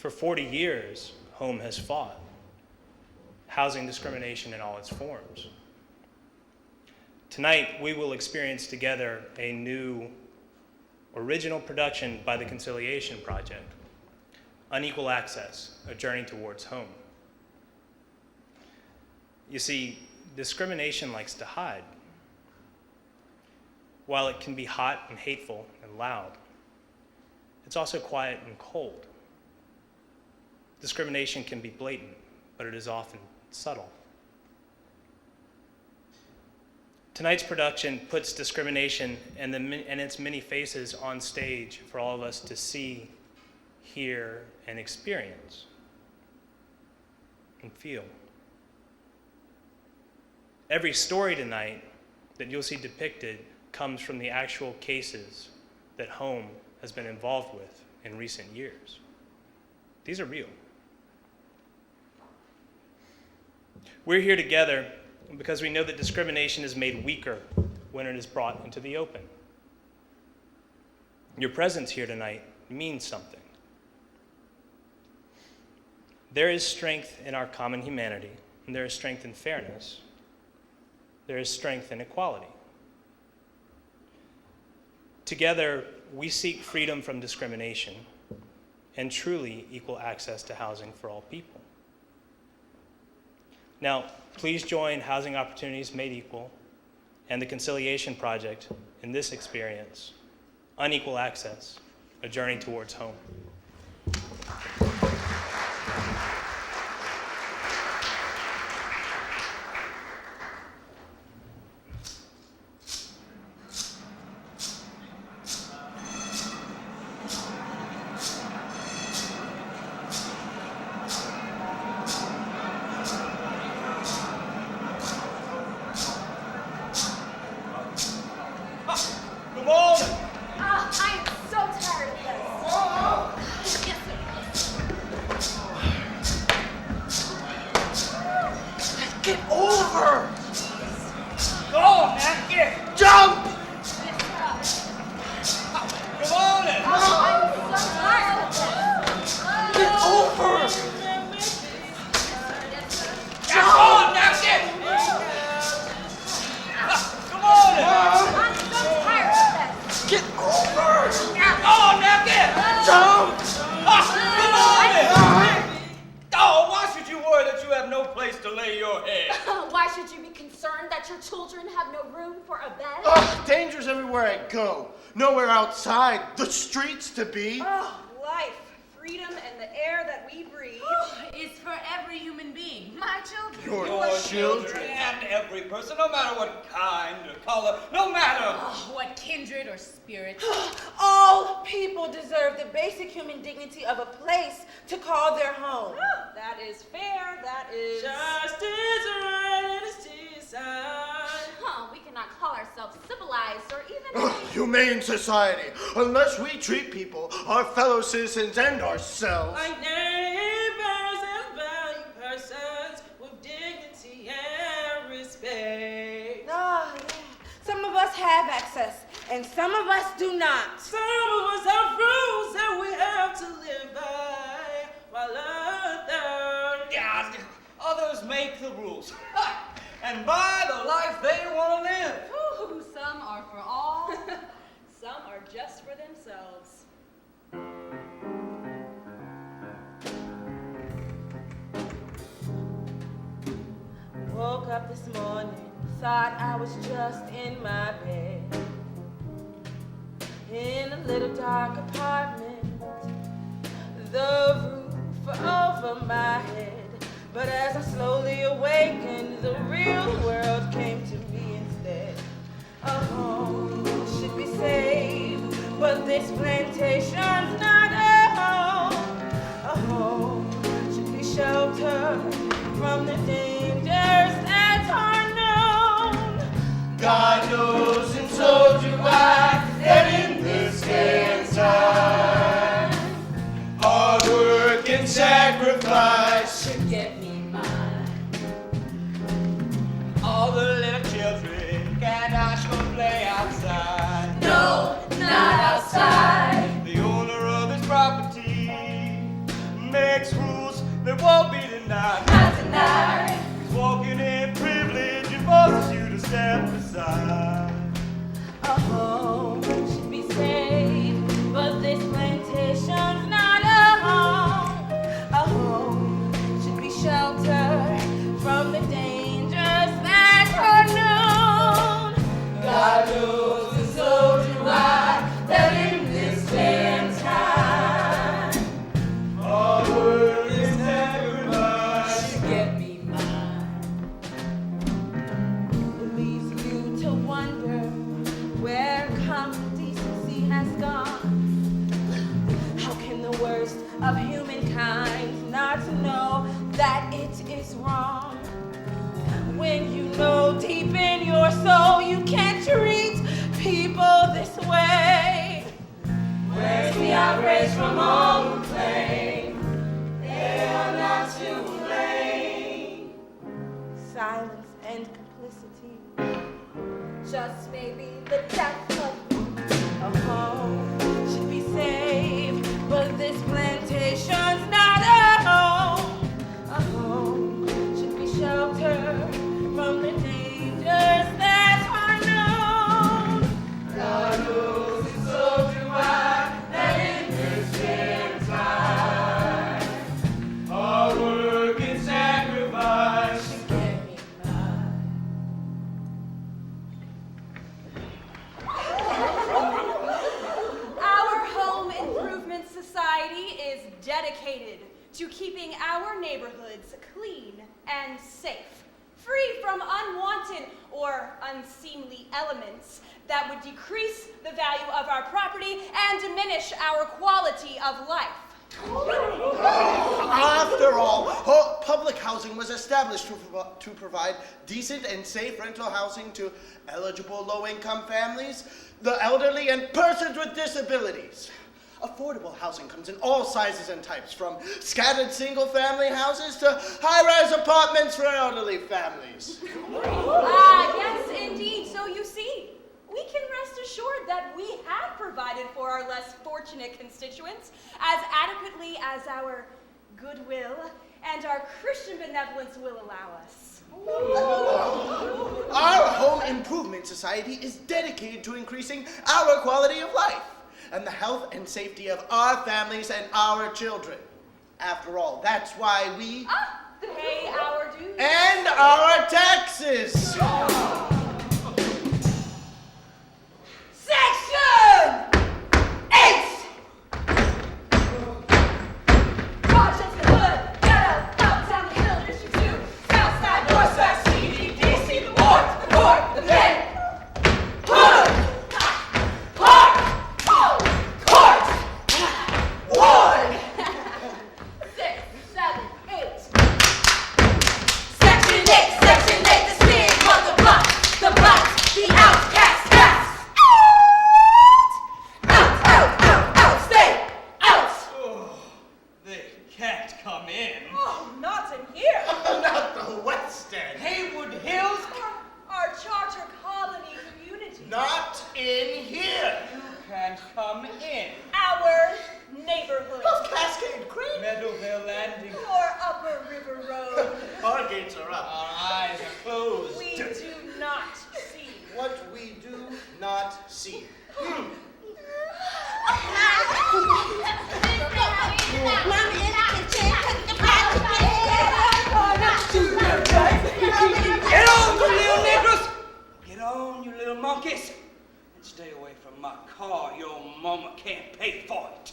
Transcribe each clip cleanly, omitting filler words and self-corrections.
For 40 years, Home has fought housing discrimination in all its forms. Tonight, we will experience together a new original production by the Conciliation Project, Unequal Access, A Journey Towards Home. You see, discrimination likes to hide. While it can be hot and hateful and loud, it's also quiet and cold. Discrimination can be blatant, but it is often subtle. Tonight's production puts discrimination and its many faces on stage for all of us to see, hear, and experience, and feel. Every story tonight that you'll see depicted comes from the actual cases that Home has been involved with in recent years. These are real. We're here together because we know that discrimination is made weaker when it is brought into the open. Your presence here tonight means something. There is strength in our common humanity, and there is strength in fairness. There is strength in equality. Together, we seek freedom from discrimination and truly equal access to housing for all people. Now, please join Housing Opportunities Made Equal and the Conciliation Project in this experience, Unequal Access, A Journey Towards Home. Outside, the streets to be. Oh, life, freedom, and the air that we breathe is for every human being. My children. Your children. And every person, no matter what kind or color, no matter what kindred or spirit. All people deserve the basic human dignity of a place to call their home. That is fair, that is... Justice, right, justice, we cannot call ourselves civilized or even... Humane society, unless we treat people, our fellow citizens and ourselves, like neighbors and value persons with dignity and respect. Oh, yeah. Some of us have access, and some of us do not. Some of us have rules that we have to live by, while others make the rules. And by the life they want to live. Ooh, some are for all, some are just for themselves. Woke up this morning, thought I was just in my bed, in a little dark apartment, the roof over my head. But as I slowly awakened, the real world came to me instead. A home should be safe, but this plantation's not a home. A home should be sheltered from the dangers that are known. God knows, and so do I, that in this day and time, hard work and sacrifice should get me mine. step aside. A home should be safe, but this plantation's not a home. A home should be shelter from the dangers that are known. God knows, and so do I, that in this day and time, All work is sacrifice. to get me mine. It leaves you to wonder where common decency has gone. How can the worst of humankind not know that it is wrong? When you know deep in your soul you can't treat people this way. Where's the outrage from all who claim they are not to blame? Silence and complicity, Just maybe the death of a home should be safe, but this plantation's not a home. A home should be shelter from the dangers that are known. God knows, and so do I, that in this day and time, All work and sacrifice. to get me mine. Our Home Improvement Society is dedicated to keeping our neighborhoods clean and safe, free from unwanted or unseemly elements that would decrease the value of our property and diminish our quality of life. After all, public housing was established to provide decent and safe rental housing to eligible low-income families, the elderly, and persons with disabilities. Affordable housing comes in all sizes and types, from scattered single-family houses to high-rise apartments for elderly families. Yes, indeed. So you see, we can rest assured that we have provided for our less fortunate constituents as adequately as our goodwill and our Christian benevolence will allow us. Our Home Improvement Society is dedicated to increasing our quality of life and the health and safety of our families and our children. After all, that's why we Pay our dues. and our taxes. Section 8! Rochester Hood, Ghetto, Uptown, the Hill, District 2, Southside, Northside, CDDC, the Ward, the Pen, Hood, Park, Court, Ward. 6, 7, 8. Section 8, the sting of the block, the outcast cast. Out, stay out. They can't come in. Oh, not in here. Not the West End. Haywood Hills? Our charter colony community. Not in here. You can't come in. Our neighborhood. Cascade Creek. Meadowville Landing. Or Upper River Road. Our gates are up. Our eyes are closed. We do not see. What we do not see. Get on, you little niggers! Get on, you little monkeys! And stay away from my car. Your mama can't pay for it.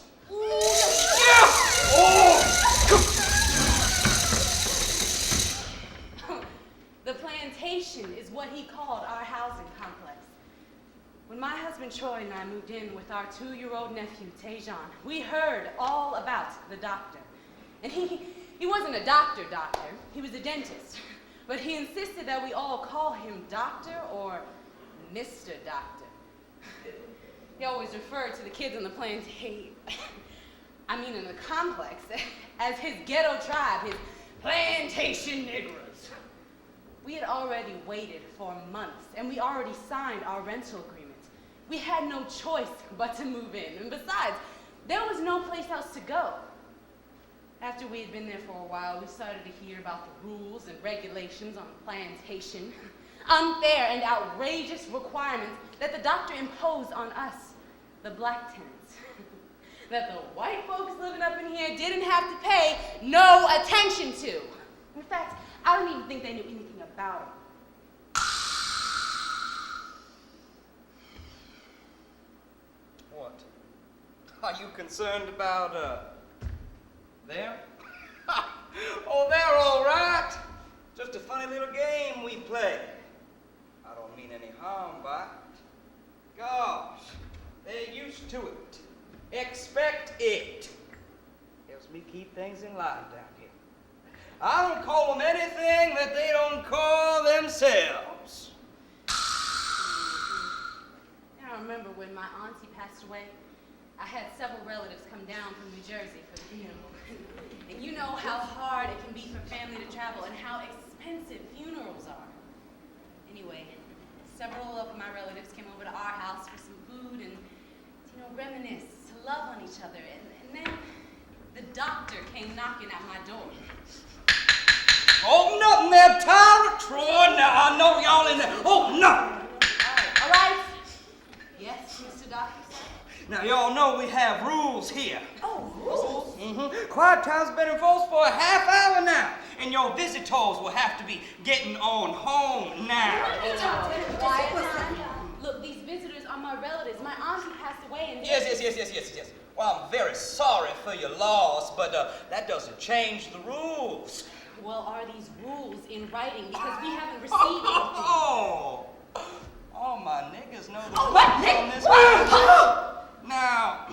The plantation is what he called our housing complex. When my husband Troy and I moved in with our 2-year-old nephew, Tejan, we heard all about the doctor. And he wasn't a doctor, he was a dentist. But he insisted that we all call him Doctor or Mr. Doctor. He always referred to the kids on the plantation, in the complex, as his ghetto tribe, his plantation Negroes. We had already waited for months, and we already signed our rental agreement. We had no choice but to move in, and besides, there was no place else to go. After we had been there for a while, we started to hear about the rules and regulations on the plantation. unfair and outrageous requirements that the doctor imposed on us, the black tenants, that the white folks living up in here didn't have to pay no attention to. In fact, I don't even think they knew anything about it. What? Are you concerned about, them? Oh, they're all right. Just a funny little game we play. I don't mean any harm by it. Gosh, they're used to it. Expect it. Helps me keep things in line down here. I don't call them anything that they don't call themselves. I remember when my auntie passed away, I had several relatives come down from New Jersey for the funeral. And you know how hard it can be for family to travel and how expensive funerals are. Anyway, several of my relatives came over to our house for some food and, reminisce, to love on each other. And then the doctor came knocking at my door. Open up in there, Tyra Troy. Now, I know y'all in there. Open up. All right. Yes, Mr. Doctor, sir? Now, y'all know we have rules here. Oh, rules? Mm-hmm. Quiet time's been enforced for a half hour now, and your visitors will have to be getting on home now. Quiet time. Look, these visitors are my relatives. My auntie passed away and... Yes. Well, I'm very sorry for your loss, but that doesn't change the rules. Well, are these rules in writing? Because we haven't received anything. All my niggas know the What? rules on this one. Now,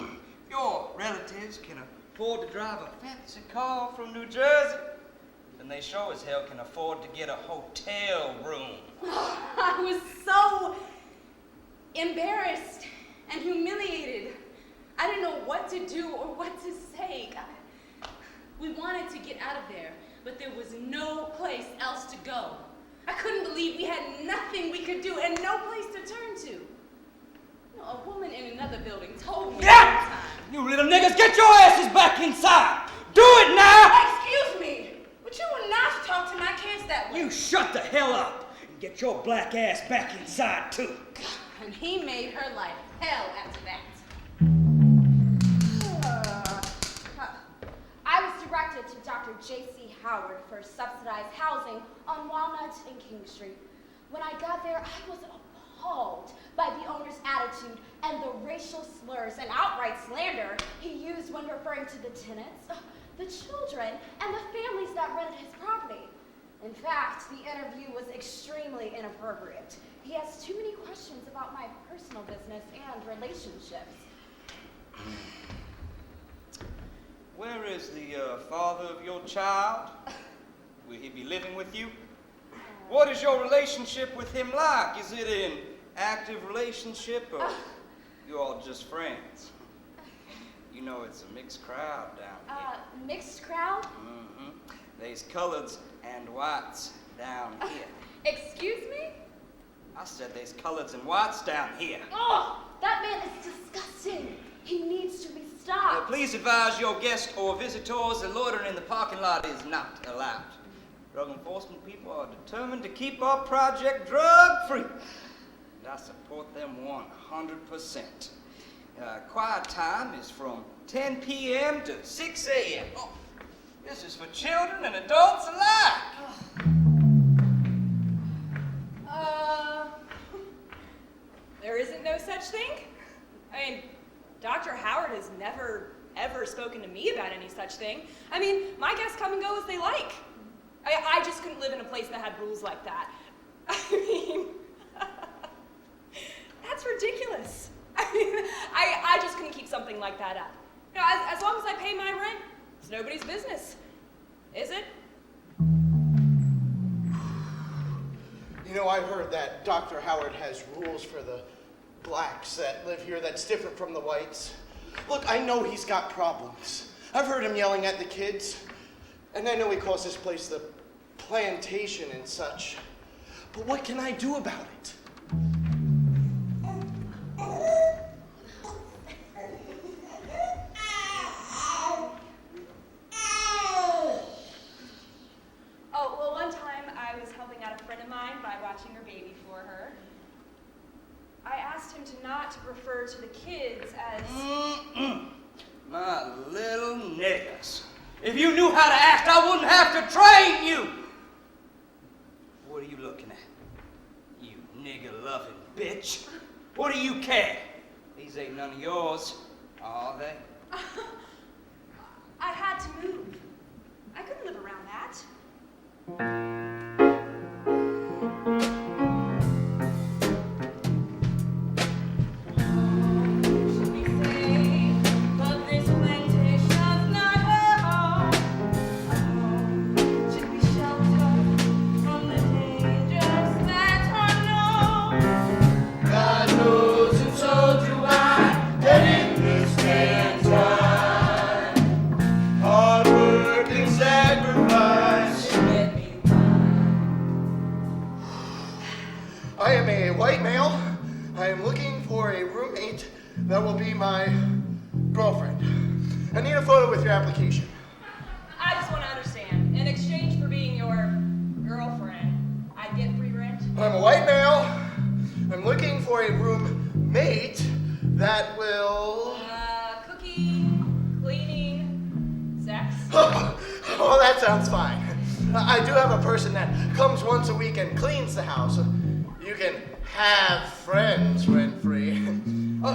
your relatives can afford to drive a fancy car from New Jersey, and they sure as hell can afford to get a hotel room. I was so embarrassed and humiliated. I didn't know what to do or what to say. We wanted to get out of there, but there was no place else to go. I couldn't believe we had nothing we could do and no place to turn to. A woman in another building told me Yeah! You little niggas, get your asses back inside! Do it now! Excuse me, but you will not talk to my kids that way. You shut the hell up and get your black ass back inside, too. And he made her life hell after that. I was directed to Dr. J.C. Howard for subsidized housing on Walnut and King Street. When I got there, I was appalled by the owner's attitude and the racial slurs and outright slander he used when referring to the tenants, the children, and the families that rented his property. In fact, the interview was extremely inappropriate. He has too many questions about my personal business and relationships. Where is the father of your child? Will he be living with you? What is your relationship with him like? Is it an active relationship or you all just friends? You know it's a mixed crowd down here. Mixed crowd? Mm-hmm. There's coloreds and whites down here. Excuse me? I said there's coloreds and whites down here. Oh, that man is disgusting. He needs to be stopped. Please advise your guests or visitors that loitering in the parking lot is not allowed. Drug enforcement people are determined to keep our project drug-free. And I support them 100%. Quiet time is from 10 p.m. to 6 a.m. Oh, this is for children and adults alike. There isn't no such thing? I mean, Dr. Howard has never, ever spoken to me about any such thing. I mean, my guests come and go as they like. I just couldn't live in a place that had rules like that. I mean, that's ridiculous. I mean, I just couldn't keep something like that up. You know, as long as I pay my rent, it's nobody's business. Is it? You know, I heard that Dr. Howard has rules for the blacks that live here that's different from the whites. Look, I know he's got problems. I've heard him yelling at the kids. And I know he calls this place the plantation and such. But what can I do about it? Oh, well, one time I was helping out a friend of mine by watching her baby for her. I asked him to not refer to the kids as... My little niggas. If you knew how to act, I wouldn't have to train you. What are you looking at? You nigger-loving bitch. What do you care? These ain't none of yours, are they? I had to move. I couldn't live around that. That will be my girlfriend. I need a photo with your application. I just want to understand. In exchange for being your girlfriend, I get free rent? I'm a white male. I'm looking for a roommate that will... Cooking, cleaning, sex. Oh, that sounds fine. I do have a person that comes once a week and cleans the house. You can have friends rent-free.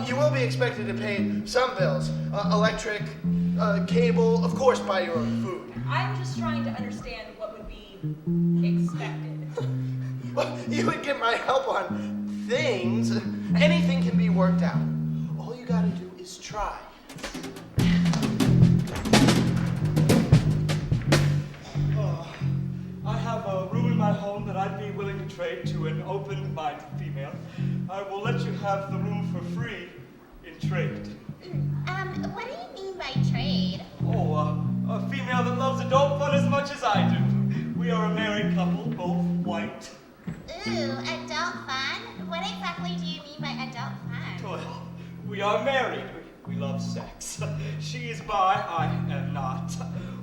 You will be expected to pay some bills. Electric, cable, of course, buy your own food. I'm just trying to understand what would be expected. Well, you would get my help on things. Anything can be worked out. All you gotta do is try. I have a room in my home that I'd be willing to trade to an open-minded female. I will let you have the room for free in trade. What do you mean by trade? Oh, a female that loves adult fun as much as I do. We are a married couple, both white. Ooh, adult fun? What exactly do you mean by adult fun? Well, we are married. We love sex. She is bi, I am not.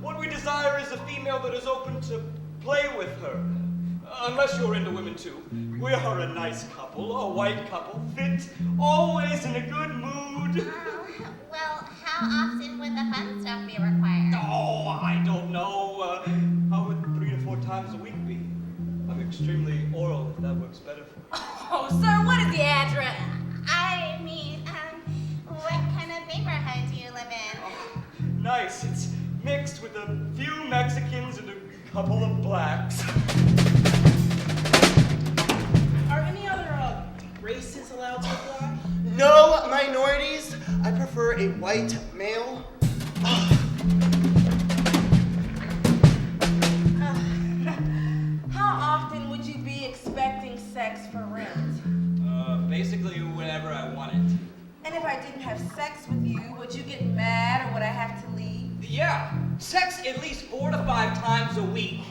What we desire is a female that is open to play with her. Unless you're into women too. We are a nice couple, a white couple, fit, always in a good mood. Oh, well, how often would the fun stuff be required? Oh, I don't know. How would 3 to 4 times a week be? I'm extremely oral if that works better for you. Oh, sir, what is the address? I mean, what kind of neighborhood do you live in? Oh, nice. It's mixed with a few Mexicans and a couple of blacks. Are any other races allowed to apply? No minorities. I prefer a white male. How often would you be expecting sex for rent? Basically whenever I want it. And if I didn't have sex with you, would you get mad or would I have to leave? Yeah, sex at least 4 to 5 times a week.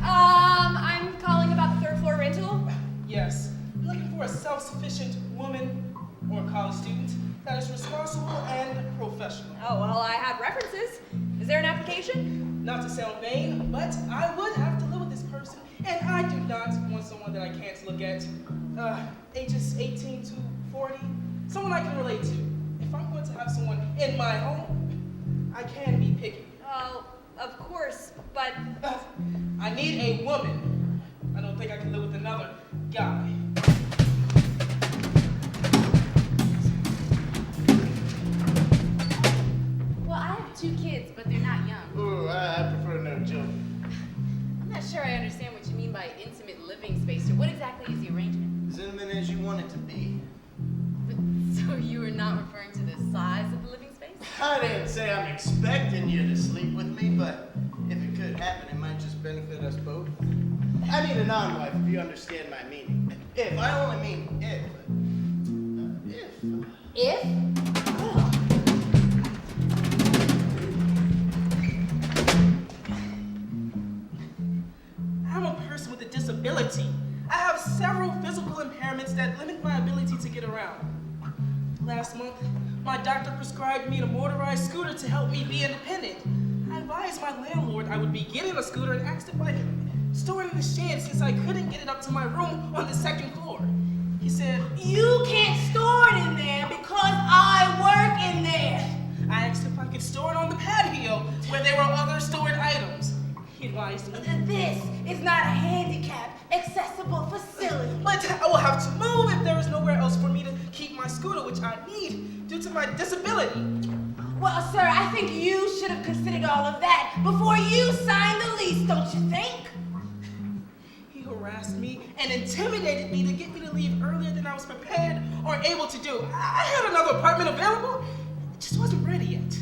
I'm calling about the 3rd floor rental. Yes. I'm looking for a self-sufficient woman or a college student that is responsible and professional. Oh, well, I have references. Is there an application? Not to sound vain, but I would have to live with this person, and I do not want someone that I can't look at. Ages 18 to 40, someone I can relate to. If I'm going to have someone in my home, I can be picky. Oh, of course, but... I need a woman. I don't think I can live with another guy. Well, I have 2 kids, but they're not young. Ooh, I prefer no children. I'm not sure I understand what you mean by intimate living space. So what exactly is the arrangement? As intimate as you want it to be. But, so you were not referring to the size of the living space? I didn't say I'm expecting you to sleep with me, but if it could happen, it might just benefit us both. I mean a non-wife, if you understand my meaning. If, I only mean if. If? I'm a person with a disability. I have several physical impairments that limit my ability to get around. Last month, my doctor prescribed me a motorized scooter to help me be independent. I advised my landlord I would be getting a scooter and asked if I could store it in the shed since I couldn't get it up to my room on the second floor. He said, You can't store it in there because I work in there. I asked if I could store it on the patio where there were other stored items. He advised me. This is not a handicap accessible facility. But I will have to move if there is nowhere else for me to keep my scooter, which I need due to my disability. Well, sir, I think you should have considered all of that before you signed the lease, don't you think? He harassed me and intimidated me to get me to leave earlier than I was prepared or able to do. I had another apartment available. It just wasn't ready yet.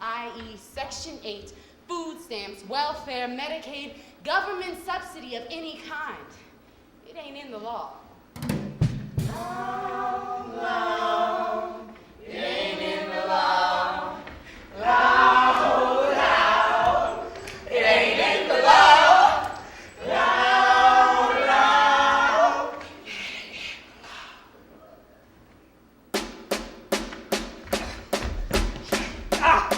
i.e. Section 8, food stamps, welfare, Medicaid, government subsidy of any kind. It ain't in the law. Loud, loud, it ain't in the law. Loud, loud, it ain't in the law. Loud, loud. Ah!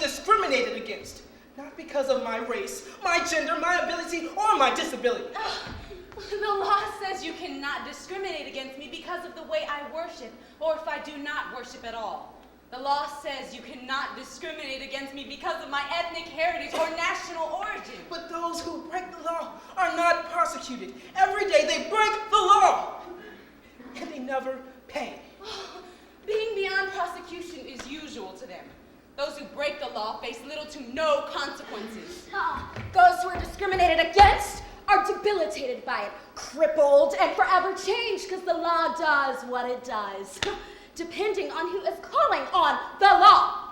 Discriminated against, not because of my race, my gender, my ability, or my disability. The law says you cannot discriminate against me because of the way I worship, or if I do not worship at all. The law says you cannot discriminate against me because of my ethnic heritage or national origin. But those who break the law are not prosecuted. Every day they break the law, and they never pay. Being beyond prosecution is usual to them. Those who break the law face little to no consequences. Those who are discriminated discriminated against are debilitated by it, crippled and forever changed because the law does what it does, depending on who is calling on the law.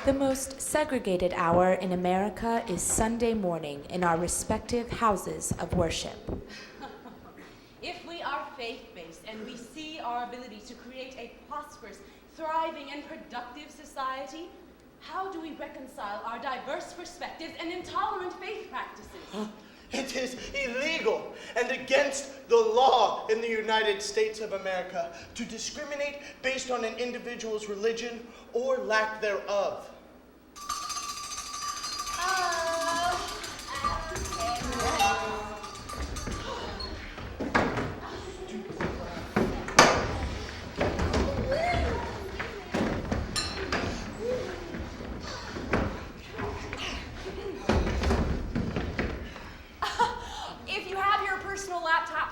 The most segregated hour in America is Sunday morning in our respective houses of worship. If we are faith-based and we see our ability to create a prosperous, thriving, and productive society, how do we reconcile our diverse perspectives and intolerant faith practices? It is illegal and against the law in the United States of America to discriminate based on an individual's religion or lack thereof.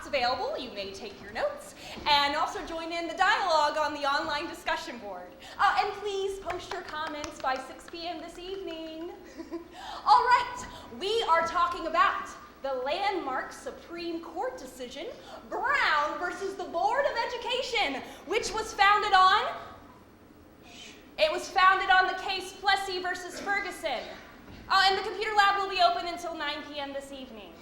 Available, you may take your notes and also join in the dialogue on the online discussion board. And please post your comments by 6 p.m. this evening. All right, we are talking about the landmark Supreme Court decision, Brown versus the Board of Education, which was founded on, the case Plessy versus Ferguson. And the computer lab will be open until 9 p.m. this evening.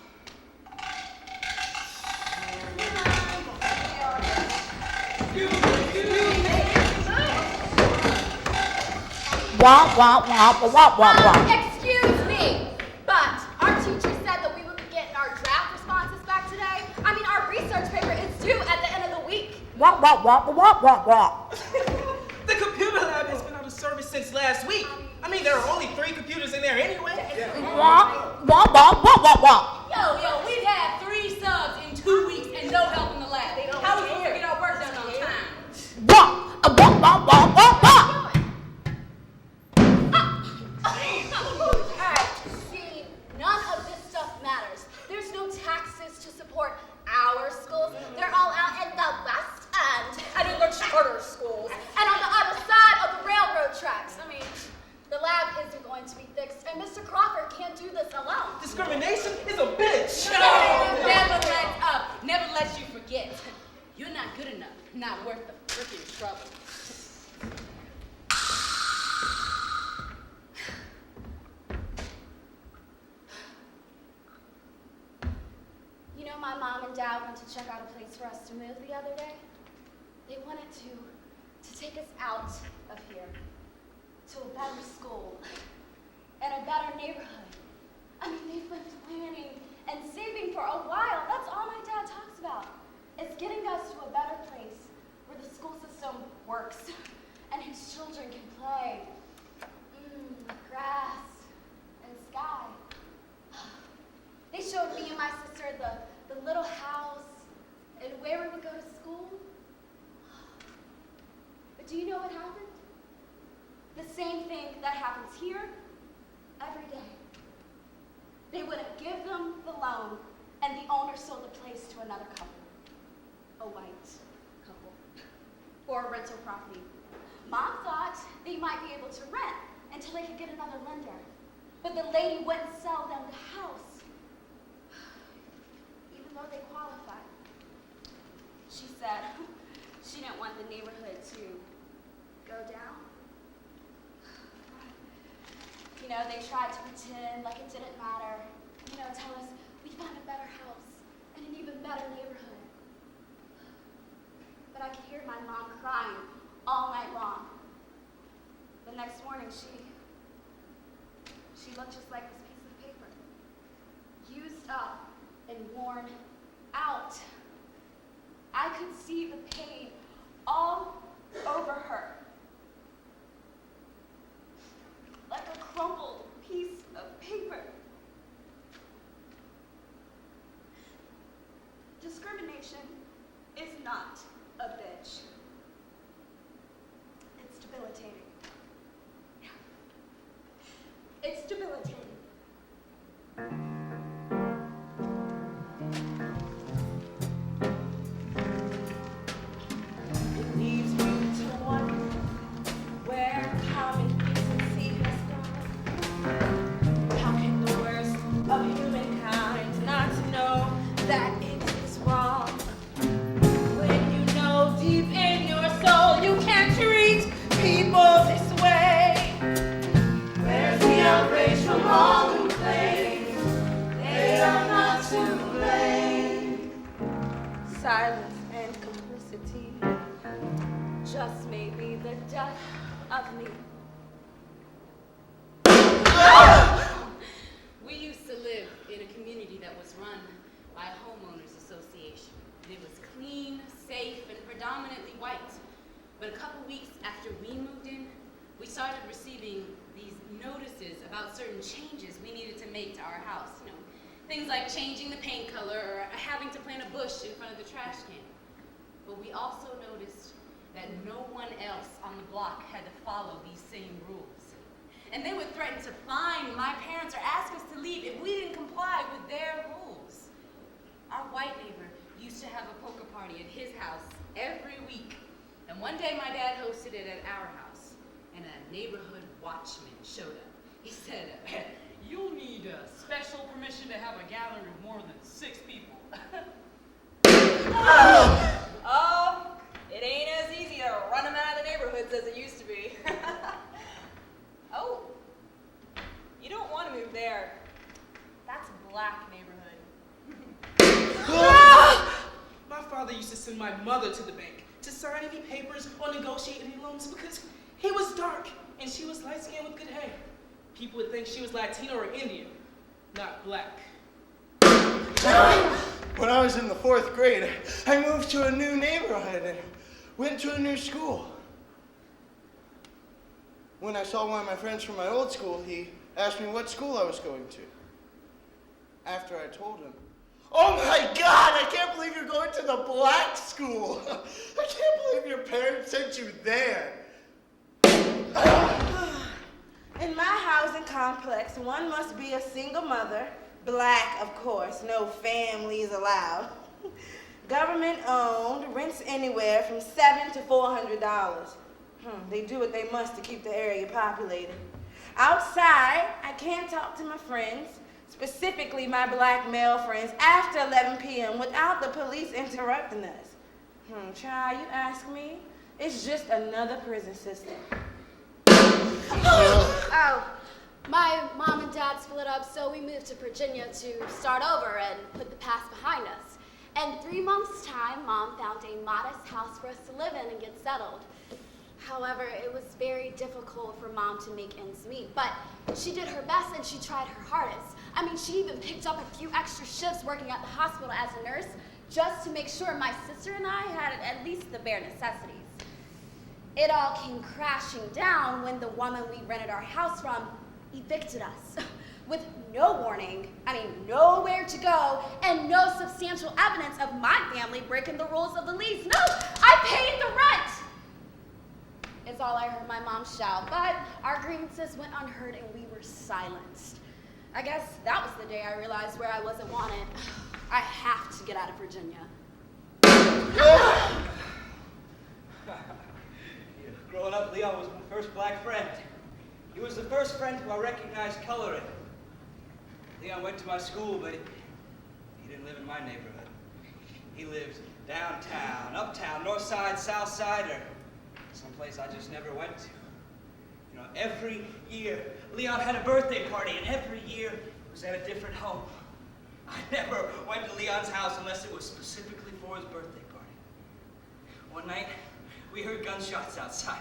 Wah, wah, wah, wah, wah, wah. Excuse me, but our teacher said that we would be getting our draft responses back today. I mean, our research paper is due at the end of the week. Wah, wah, wah, wah, wah, wah. The computer lab has been out of service since last week. I mean, there are only 3 computers in there anyway. Wah, wah, wah, wah, wah, wah. Yo, we've had 3 subs in 2 weeks and no help in the lab. How are we supposed to get our work done on time? Wah, wah, wah, wah, wah, wah. Alright, see, none of this stuff matters. There's no taxes to support our schools. They're all out in the West End and in the charter schools and on the other side of the railroad tracks. I mean, the lab isn't going to be fixed, and Mr. Crawford can't do this alone. Discrimination is a bitch. Never let up. Never never let you forget. You're not good enough, not worth the freaking trouble. You know, my mom and dad went to check out a place for us to move the other day. They wanted to take us out of here to a better school and a better neighborhood. I mean, they've been planning and saving for a while. That's all my dad talks about. It's getting us to a better place where the school system works and whose children can play with grass and sky. They showed me and my sister the little house and where we would go to school. But do you know what happened? The same thing that happens here every day. They wouldn't give them the loan, and the owner sold the place to another couple, a white couple, for a rental property. Mom thought they might be able to rent until they could get another lender, but the lady wouldn't sell them the house, even though they qualified. She said she didn't want the neighborhood to go down. You know, they tried to pretend like it didn't matter. You know, tell us we found a better house and an even better neighborhood. But I could hear my mom crying all night long. The next morning, she looked just like this piece of paper, used up and worn out. I could see the pain all over her. Like a crumpled piece of paper. Discrimination is not a bitch. It's debilitating. It's debilitating. It leaves me to wonder where common decency has gone. How can the worst of humankind not know that it is wrong? When you know deep in your soul you can't treat people this way. Where's the outrage from all who claim they are not to blame? Silence and complicity just may be the death of me. We used to live in a community that was run by a homeowners association. It was clean, safe, and predominantly white. But a couple weeks after we moved in, we started receiving these notices about certain changes we needed to make to our house. You know, things like changing the paint color or having to plant a bush in front of the trash can. But we also noticed that no one else on the block had to follow these same rules. And they would threaten to fine my parents or ask us to leave if we didn't comply with their rules. Our white neighbor used to have a poker party at his house every week. And one day my dad hosted it at our house, and a neighborhood watchman showed up. He said, You'll need special permission to have a gathering of more than 6 people. It ain't as easy to run them out of the neighborhoods as it used to be. Oh, you don't want to move there. That's a black neighborhood. My father used to send my mother to the bank to sign any papers or negotiate any loans because he was dark and she was light-skinned with good hair. People would think she was Latino or Indian, not black. When I was in the 4th grade, I moved to a new neighborhood and went to a new school. When I saw one of my friends from my old school, he asked me what school I was going to. After I told him, "Oh my God, I can't believe you're going to the black school. I can't believe your parents sent you there." In my housing complex, one must be a single mother, black of course, no families allowed. Government owned, rents anywhere from $700 to $400. They do what they must to keep the area populated. Outside, I can't talk to my friends, specifically my black male friends, after 11 p.m. without the police interrupting us. Child, you ask me? It's just another prison system. Oh, my mom and dad split up, so we moved to Virginia to start over and put the past behind us. In 3 months' time, Mom found a modest house for us to live in and get settled. However, it was very difficult for Mom to make ends meet, but she did her best and she tried her hardest. I mean, she even picked up a few extra shifts working at the hospital as a nurse just to make sure my sister and I had at least the bare necessities. It all came crashing down when the woman we rented our house from evicted us with no warning, nowhere to go, and no substantial evidence of my family breaking the rules of the lease. No, I paid the rent! Is all I heard my mom shout, but our grievances went unheard and we were silenced. I guess that was the day I realized where I wasn't wanted. I have to get out of Virginia. Growing up, Leon was my first black friend. He was the first friend who I recognized color in. Leon went to my school, but he didn't live in my neighborhood. He lived downtown, uptown, north side, south side, or someplace I just never went to. You know, every year, Leon had a birthday party, and every year it was at a different home. I never went to Leon's house unless it was specifically for his birthday party. One night, we heard gunshots outside.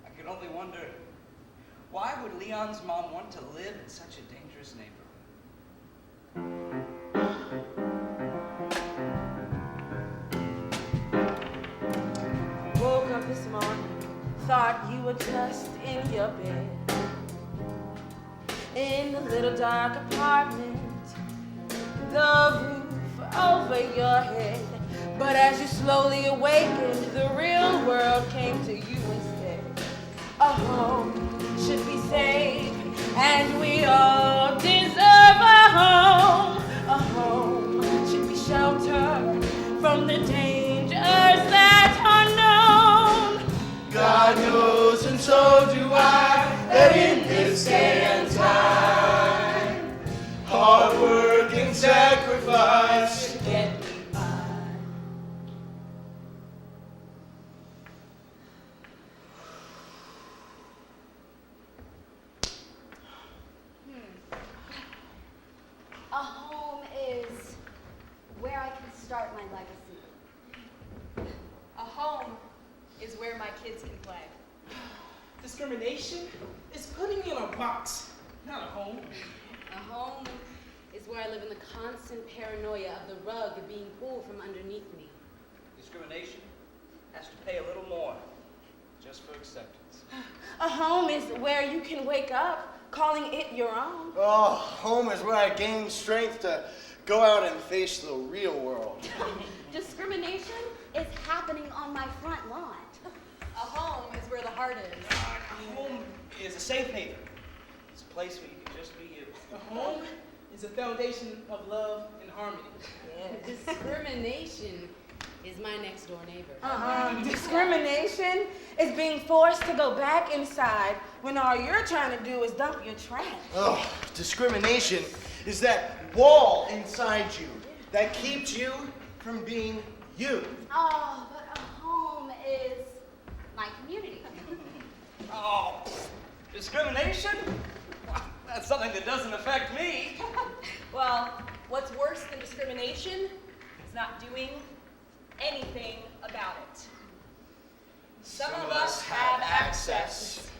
I could only wonder, why would Leon's mom want to live in such a dangerous neighborhood? Woke up this morning, thought you were just in your bed, in the little dark apartment, the roof over your head. But as you slowly awakened, the real world came to you instead. A home should be safe, and we all deserve a home. A home should be sheltered from the dangers that are known. God knows, and so do I, that in this day and time, hard work and sacrifice should get me by. A home is where I can start my legacy. A home is where my kids can play. Discrimination is putting me in a box, not a home. A home is where I live in the constant paranoia of the rug being pulled from underneath me. Discrimination has to pay a little more, just for acceptance. A home is where you can wake up calling it your own. Oh, home is where I gain strength to go out and face the real world. Discrimination is happening on my front lawn. A home is where the heart is. A home is a safe haven. It's a place where you can just be you. A home is a foundation of love and harmony. Discrimination is my next door neighbor. Discrimination is being forced to go back inside when all you're trying to do is dump your trash. Oh, discrimination is that wall inside you that keeps you from being you. Oh, but a home is my community. Oh, discrimination? That's something that doesn't affect me. Well, what's worse than discrimination is not doing anything about it. Some of us have access.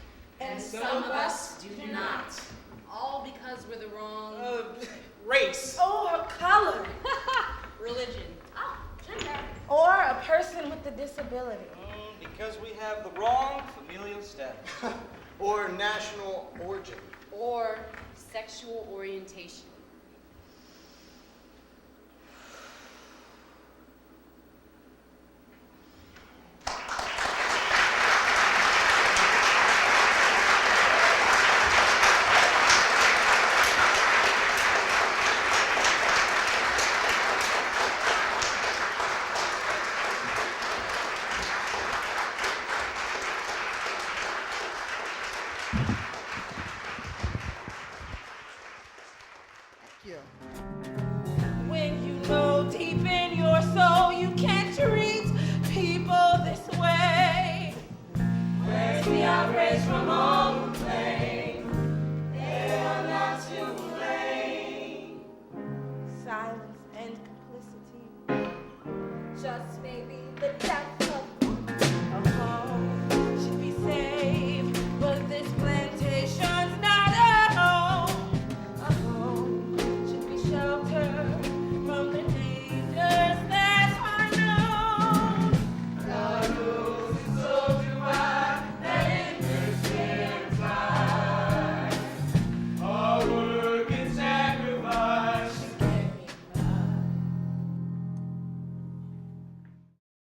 And some of us do not. All because we're the wrong Race. Or color. Religion. Oh, gender. Or a person with a disability. Because we have the wrong familial status. Or national origin. or sexual orientation. When you know deep in your soul you can't treat people this way. Where's the outrage from all who claim they are not to blame? Silence